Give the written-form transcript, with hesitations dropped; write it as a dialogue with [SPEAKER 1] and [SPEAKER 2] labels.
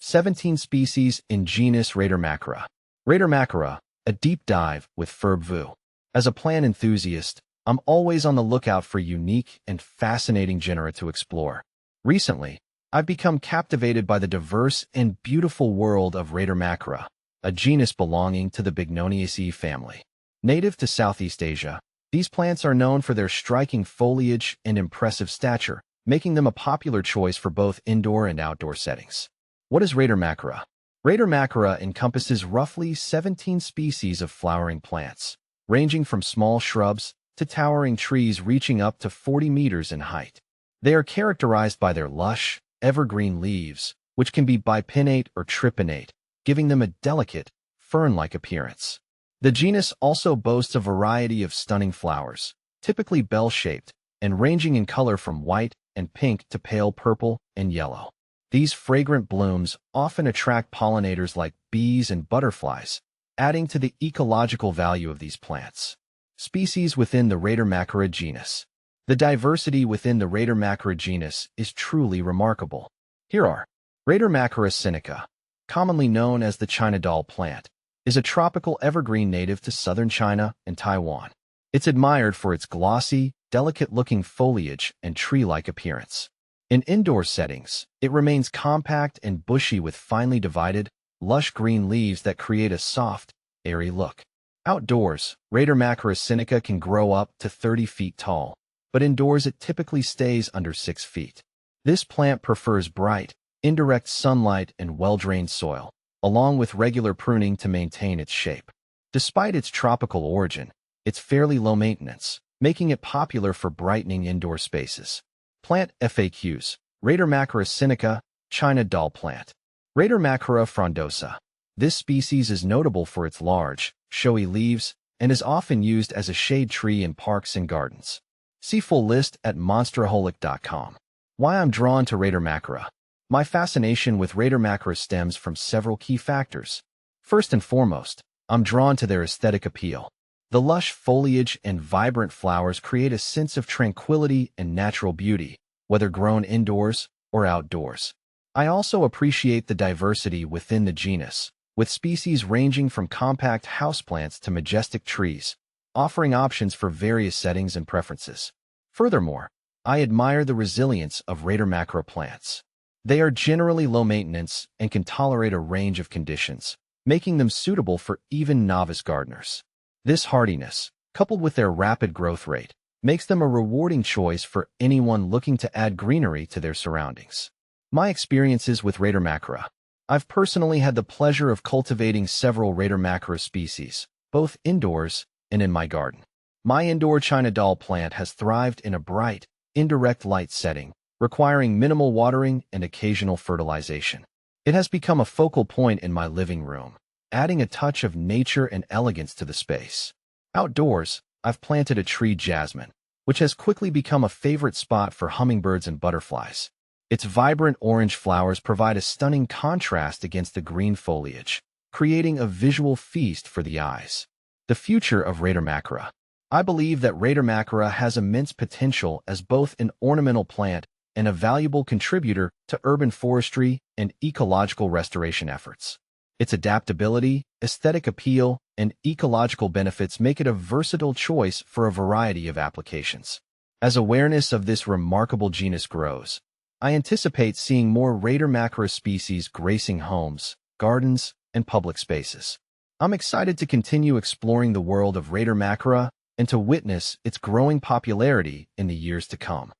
[SPEAKER 1] 17 species in genus Radermachera. Radermachera, a deep dive with Ferb Vu. As a plant enthusiast, I'm always on the lookout for unique and fascinating genera to explore. Recently, I've become captivated by the diverse and beautiful world of Radermachera, a genus belonging to the Bignoniaceae family. Native to Southeast Asia, these plants are known for their striking foliage and impressive stature, making them a popular choice for both indoor and outdoor settings. What is Radermachera? Radermachera encompasses roughly 17 species of flowering plants, ranging from small shrubs to towering trees reaching up to 40 meters in height. They are characterized by their lush, evergreen leaves, which can be bipinnate or tripinnate, giving them a delicate, fern-like appearance. The genus also boasts a variety of stunning flowers, typically bell-shaped, and ranging in color from white and pink to pale purple and yellow. These fragrant blooms often attract pollinators like bees and butterflies, adding to the ecological value of these plants. Species within the Radermachera genus. The diversity within the Radermachera genus is truly remarkable. Here are Radermachera sinica, commonly known as the China doll plant, is a tropical evergreen native to southern China and Taiwan. It's admired for its glossy, delicate-looking foliage and tree-like appearance. In indoor settings, it remains compact and bushy with finely divided, lush green leaves that create a soft, airy look. Outdoors, Radermachera sinica can grow up to 30 feet tall, but indoors it typically stays under 6 feet. This plant prefers bright, indirect sunlight and well-drained soil, along with regular pruning to maintain its shape. Despite its tropical origin, it's fairly low maintenance, making it popular for brightening indoor spaces. Plant FAQs. Radermachera sinica, China doll plant. Radermachera frondosa. This species is notable for its large, showy leaves and is often used as a shade tree in parks and gardens. See full list at monsteraholic.com. Why I'm drawn to Radermachera. My fascination with Radermachera stems from several key factors. First and foremost, I'm drawn to their aesthetic appeal. The lush foliage and vibrant flowers create a sense of tranquility and natural beauty, whether grown indoors or outdoors. I also appreciate the diversity within the genus, with species ranging from compact houseplants to majestic trees, offering options for various settings and preferences. Furthermore, I admire the resilience of Radermachera plants. They are generally low maintenance and can tolerate a range of conditions, making them suitable for even novice gardeners. This hardiness, coupled with their rapid growth rate, makes them a rewarding choice for anyone looking to add greenery to their surroundings. My experiences with Radermachera. I've personally had the pleasure of cultivating several Radermachera species, both indoors and in my garden. My indoor China doll plant has thrived in a bright, indirect light setting, requiring minimal watering and occasional fertilization. It has become a focal point in my living room, adding a touch of nature and elegance to the space. Outdoors, I've planted a tree jasmine, which has quickly become a favorite spot for hummingbirds and butterflies. Its vibrant orange flowers provide a stunning contrast against the green foliage, creating a visual feast for the eyes. The future of Radermachera. I believe that Radermachera has immense potential as both an ornamental plant and a valuable contributor to urban forestry and ecological restoration efforts. Its adaptability, aesthetic appeal, and ecological benefits make it a versatile choice for a variety of applications. As awareness of this remarkable genus grows, I anticipate seeing more Radermachera species gracing homes, gardens, and public spaces. I'm excited to continue exploring the world of Radermachera and to witness its growing popularity in the years to come.